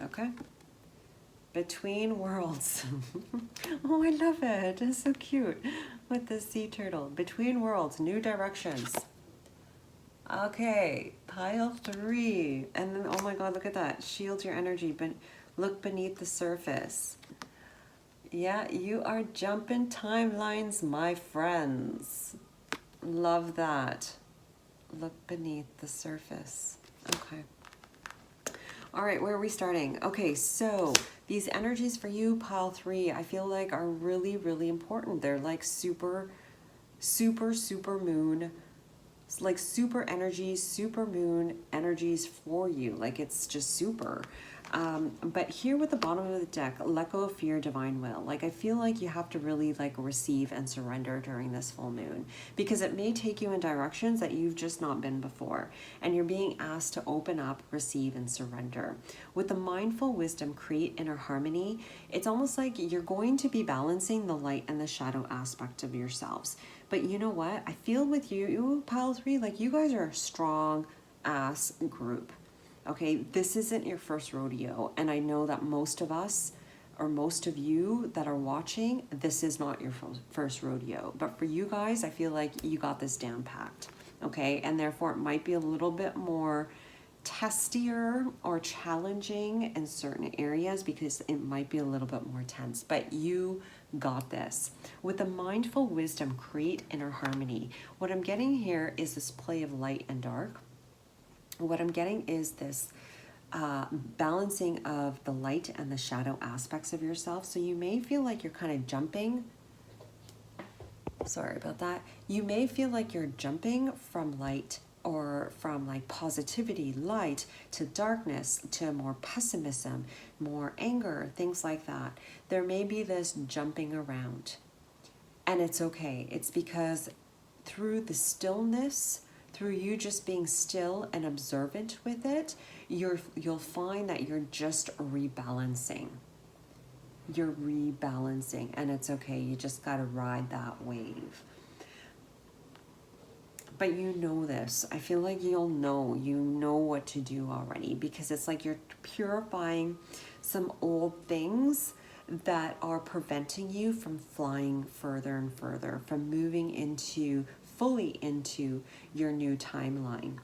[SPEAKER 1] Okay. Between worlds. Oh, I love it. It's so cute with the sea turtle. Between worlds, new directions. Okay, pile 3. And then, oh my God, look at that. Shield your energy, but look beneath the surface. Yeah, you are jumping timelines, my friends. Love that. Look beneath the surface. Okay. All right, where are we starting? Okay, so these energies for you, pile 3, I feel like are really, really important. They're like super moon. It's like super energies, super moon energies for you. Like it's just super. But here with the bottom of the deck, let go of fear, divine will. Like I feel like you have to really like receive and surrender during this full moon because it may take you in directions that you've just not been before. And you're being asked to open up, receive, and surrender. With the mindful wisdom, create inner harmony, it's almost like you're going to be balancing the light and the shadow aspect of yourselves. But you know what? I feel with you, pile 3, like you guys are a strong ass group. Okay, this isn't your first rodeo, and I know that most of us, or most of you that are watching, this is not your first rodeo. But for you guys, I feel like you got this down packed, okay? And therefore, it might be a little bit more testier or challenging in certain areas because it might be a little bit more tense, but you got this. With the mindful wisdom, create inner harmony. What I'm getting here is this play of light and dark. What I'm getting is this balancing of the light and the shadow aspects of yourself. So you may feel like you're kind of jumping. Sorry about that. You may feel like you're jumping from light or from like positivity, light, to darkness, to more pessimism, more anger, things like that. There may be this jumping around. And it's okay. It's because through the stillness, through you just being still and observant with it, you'll find that you're just rebalancing. You're rebalancing, and it's okay. You just got to ride that wave. But you know this. I feel like you know what to do already, because it's like you're purifying some old things that are preventing you from flying further and further, from moving fully into your new timeline.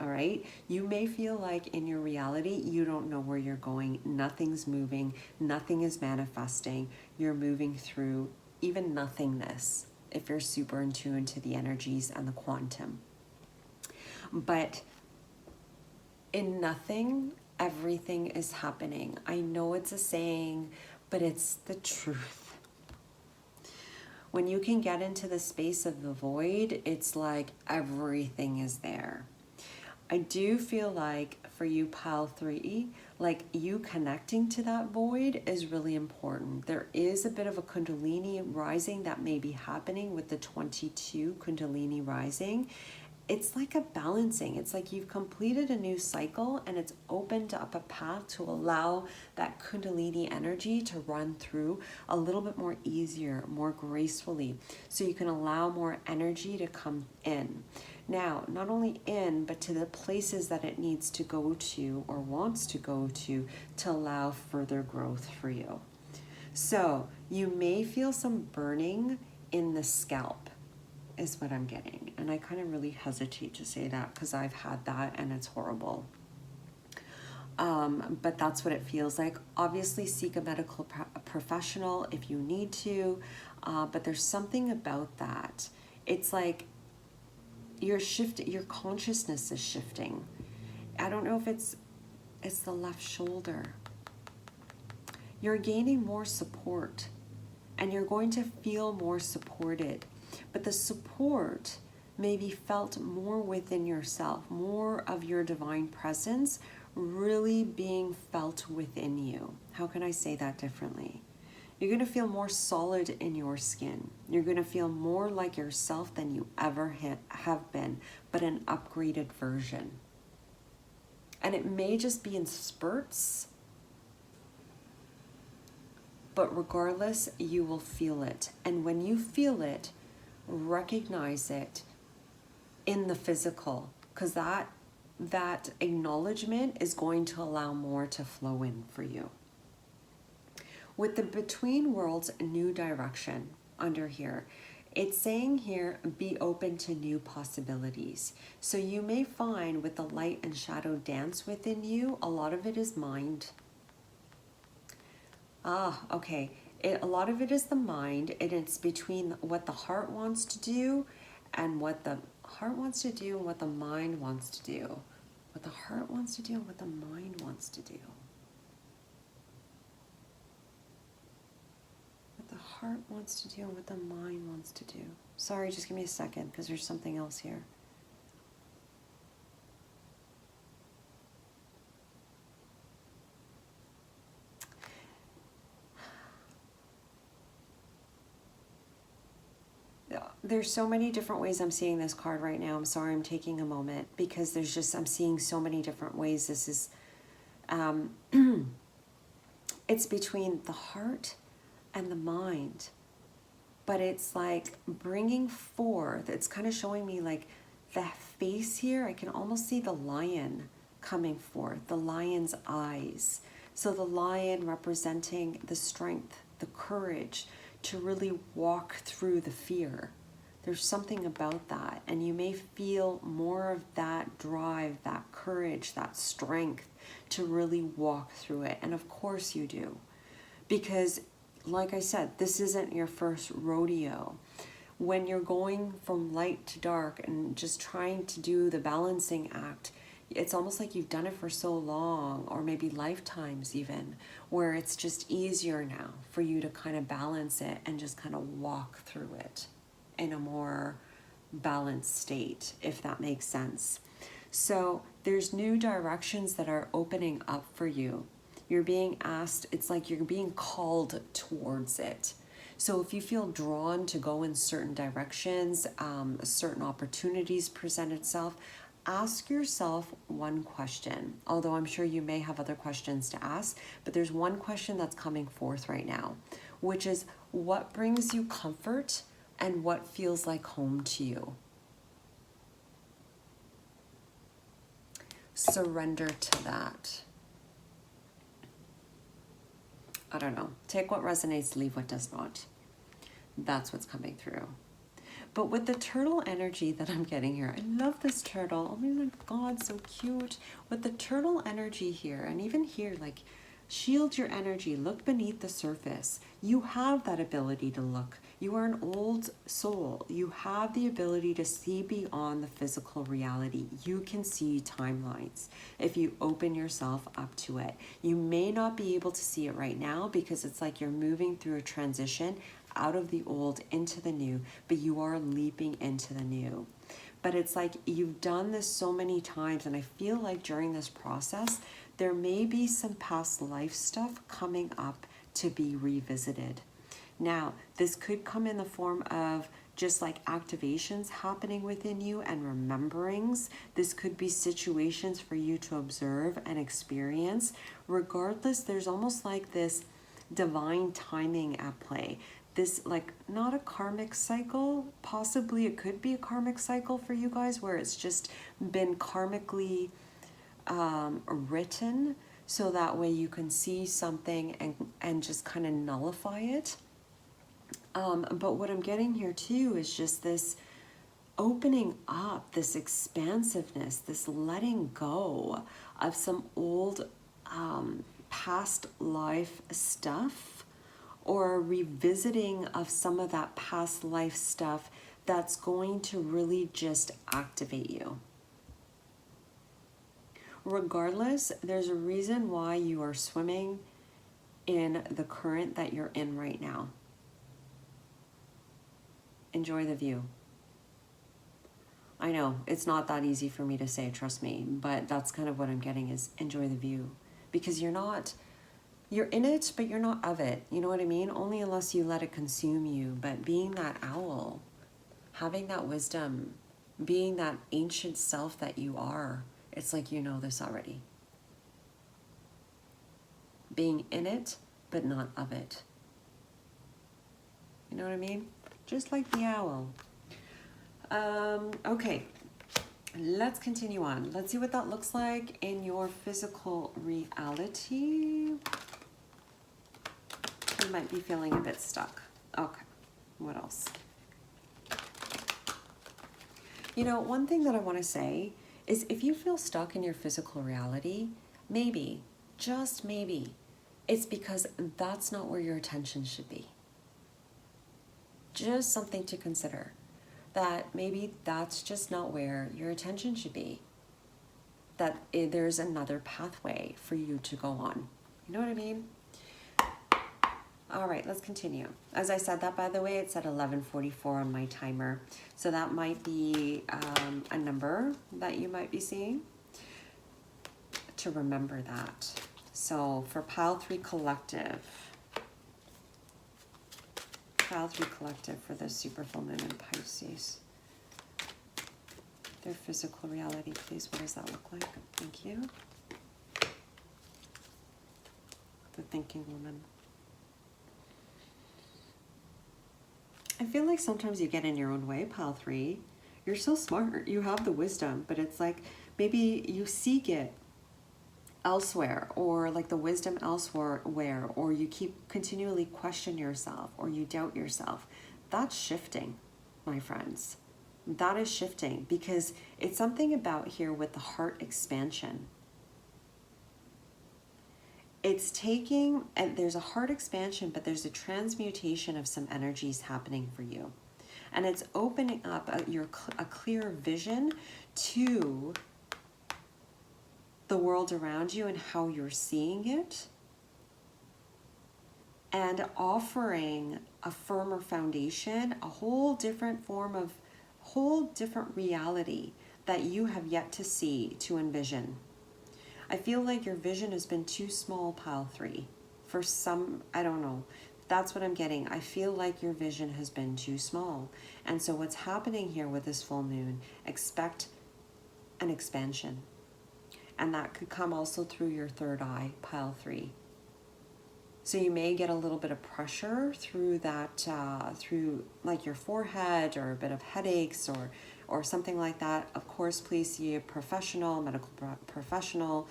[SPEAKER 1] All right. You may feel like in your reality, you don't know where you're going. Nothing's moving. Nothing is manifesting. You're moving through even nothingness if you're super in tune to the energies and the quantum. But in nothing, everything is happening. I know it's a saying, but it's the truth. When you can get into the space of the void, it's like everything is there. I do feel like for you, pile 3, like you connecting to that void is really important. There is a bit of a Kundalini rising that may be happening with the 22 Kundalini rising. It's like a balancing. It's like you've completed a new cycle and it's opened up a path to allow that Kundalini energy to run through a little bit more easier, more gracefully, so you can allow more energy to come in. Now, not only in, but to the places that it needs to go to or wants to go to allow further growth for you. So you may feel some burning in the scalp is what I'm getting. And I kind of really hesitate to say that because I've had that and it's horrible. But that's what it feels like. Obviously, seek a medical professional if you need to, but there's something about that. It's like your consciousness is shifting. I don't know if it's the left shoulder. You're gaining more support, and you're going to feel more supported. But the support may be felt more within yourself, more of your divine presence really being felt within you. How can I say that differently? You're going to feel more solid in your skin. You're going to feel more like yourself than you ever have been, but an upgraded version. And it may just be in spurts, but regardless, you will feel it. And when you feel it, recognize it in the physical, because that acknowledgement is going to allow more to flow in for you. With the between worlds new direction under here, it's saying here, be open to new possibilities. So you may find with the light and shadow dance within you, a lot of it is mind. Okay. A lot of it is the mind, and it's between what the heart wants to do and what the heart wants to do and what the mind wants to do. What the heart wants to do and what the mind wants to do. Heart wants to do and what the mind wants to do. Sorry, just give me a second because there's something else here. There's so many different ways I'm seeing this card right now. I'm sorry, I'm taking a moment because I'm seeing so many different ways. This is, it's between the heart and the mind, but it's like bringing forth, it's kind of showing me like the face here. I can almost see the lion coming forth, the lion's eyes. So the lion representing the strength, the courage to really walk through the fear. There's something about that, and you may feel more of that drive, that courage, that strength to really walk through it. And of course you do, because like I said, this isn't your first rodeo. When you're going from light to dark and just trying to do the balancing act, it's almost like you've done it for so long, or maybe lifetimes even, where it's just easier now for you to kind of balance it and just kind of walk through it in a more balanced state, if that makes sense. So there's new directions that are opening up for you. You're being asked, it's like you're being called towards it. So if you feel drawn to go in certain directions, certain opportunities present itself, ask yourself one question. Although I'm sure you may have other questions to ask, but there's one question that's coming forth right now, which is what brings you comfort and what feels like home to you? Surrender to that. I don't know. Take what resonates, leave what does not. That's what's coming through. But with the turtle energy that I'm getting here, I love this turtle. Oh my God, so cute. With the turtle energy here, and even here, like, shield your energy. Look beneath the surface. You have that ability to look. You are an old soul. You have the ability to see beyond the physical reality. You can see timelines if you open yourself up to it. You may not be able to see it right now because it's like you're moving through a transition out of the old into the new, but you are leaping into the new. But it's like you've done this so many times, and I feel like during this process, there may be some past life stuff coming up to be revisited. Now, this could come in the form of just like activations happening within you and rememberings. This could be situations for you to observe and experience. Regardless, there's almost like this divine timing at play. This, like, not a karmic cycle, possibly it could be a karmic cycle for you guys where it's just been karmically written, so that way you can see something and just kind of nullify it. But what I'm getting here too is just this opening up, this expansiveness, this letting go of some old past life stuff, or a revisiting of some of that past life stuff that's going to really just activate you. Regardless, there's a reason why you are swimming in the current that you're in right now. Enjoy the view. I know it's not that easy for me to say, trust me, but that's kind of what I'm getting is enjoy the view, because you're in it, but you're not of it. You know what I mean? Only unless you let it consume you. But being that owl, having that wisdom, being that ancient self that you are, it's like you know this already. Being in it, but not of it. You know what I mean? Just like the owl. Okay, let's continue on. Let's see what that looks like in your physical reality. You might be feeling a bit stuck. Okay, what else? You know, one thing that I want to say is if you feel stuck in your physical reality, maybe, just maybe, it's because that's not where your attention should be. Just something to consider. That maybe that's just not where your attention should be. That there's another pathway for you to go on. You know what I mean? All right, let's continue. As I said that, by the way, it said 11:44 on my timer. So that might be a number that you might be seeing. To remember that. So for Pile 3 Collective. Pile 3 Collective for the super full moon in Pisces. Their physical reality, please. What does that look like? Thank you. The thinking woman. I feel like sometimes you get in your own way, Pile 3. You're so smart. You have the wisdom, but it's like maybe you seek it elsewhere, or like the wisdom elsewhere, or you keep continually question yourself, or you doubt yourself. That's shifting, my friends. That is shifting, because it's something about here with the heart expansion. It's taking, and there's a heart expansion, but there's a transmutation of some energies happening for you. And it's opening up a clear vision to the world around you and how you're seeing it, and offering a firmer foundation, a whole different reality that you have yet to see, to envision. I feel like your vision has been too small, Pile 3. For some, I don't know. That's what I'm getting. I feel like your vision has been too small. And so what's happening here with this full moon, expect an expansion. And that could come also through your third eye, Pile 3. So you may get a little bit of pressure through that, through like your forehead, or a bit of headaches, or something like that. Of course, please see a professional, medical professional,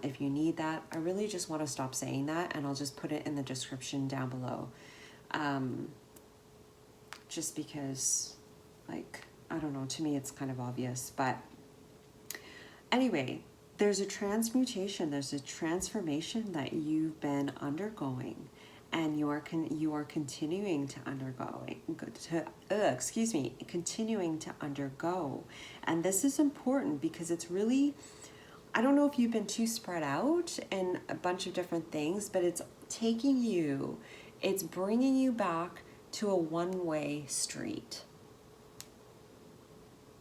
[SPEAKER 1] if you need that. I really just want to stop saying that, and I'll just put it in the description down below. Just because, like, I don't know, to me it's kind of obvious. But anyway, there's a transmutation, there's a transformation that you've been undergoing, and you are continuing to continuing to undergo. And this is important because it's really, I don't know if you've been too spread out in a bunch of different things, but it's taking you, it's bringing you back to a one-way street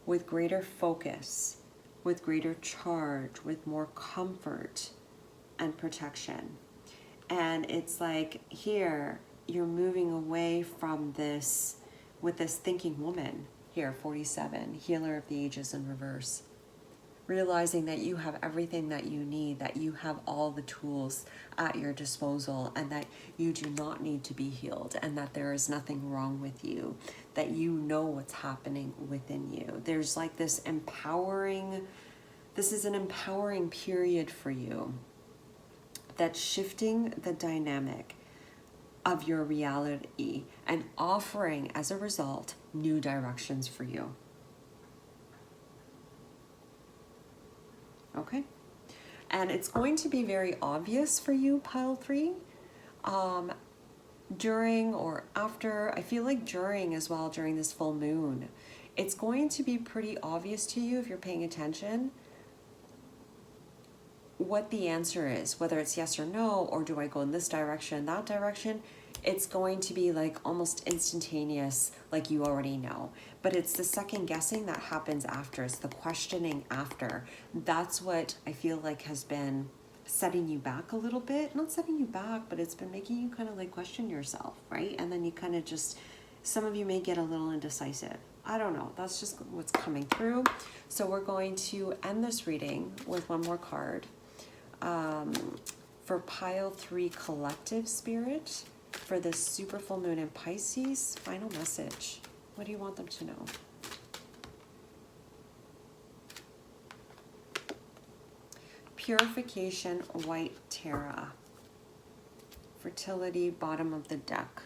[SPEAKER 1] with greater focus, with greater charge, with more comfort and protection. And it's like here, you're moving away from this, with this thinking woman here, 47, healer of the ages in reverse. Realizing that you have everything that you need, that you have all the tools at your disposal, and that you do not need to be healed, and that there is nothing wrong with you, that you know what's happening within you. There's like this empowering, this is an empowering period for you that's shifting the dynamic of your reality and offering, as a result, new directions for you. Okay? And it's going to be very obvious for you, Pile 3, during or after, I feel like during as well, during this full moon, it's going to be pretty obvious to you if you're paying attention what the answer is, whether it's yes or no, or do I go in this direction, that direction. It's going to be like almost instantaneous, like you already know. But it's the second guessing that happens after. It's the questioning after. That's what I feel like has been setting you back a little bit. Not setting you back, but it's been making you kind of like question yourself, right? And then you kind of just, some of you may get a little indecisive. I don't know. That's just what's coming through. So we're going to end this reading with one more card. For pile 3 collective spirit, for this super full moon in Pisces, final message. What do you want them to know? Purification, white Terra. Fertility, bottom of the deck.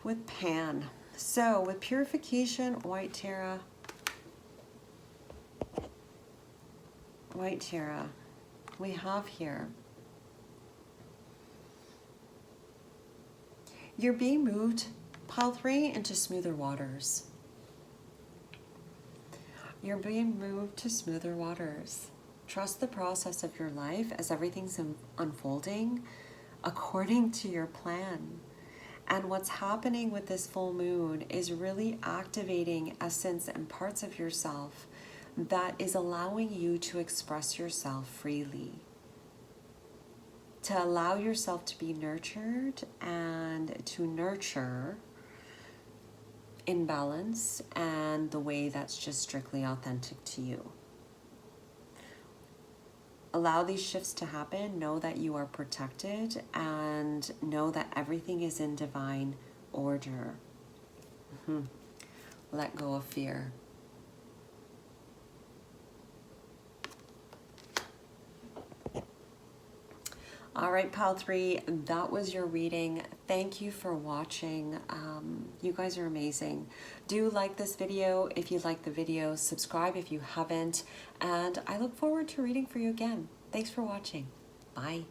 [SPEAKER 1] With Pan. So with purification, white Terra. White Terra. We have here, you're being moved, pile 3, into smoother waters. You're being moved to smoother waters. Trust the process of your life as everything's unfolding according to your plan. And what's happening with this full moon is really activating essence and parts of yourself that is allowing you to express yourself freely, to allow yourself to be nurtured and to nurture in balance and the way that's just strictly authentic to you. Allow these shifts to happen. Know that you are protected and know that everything is in divine order. Let go of fear. All right, pile 3, that was your reading. Thank you for watching. You guys are amazing. Do like this video if you like the video. Subscribe if you haven't. And I look forward to reading for you again. Thanks for watching. Bye.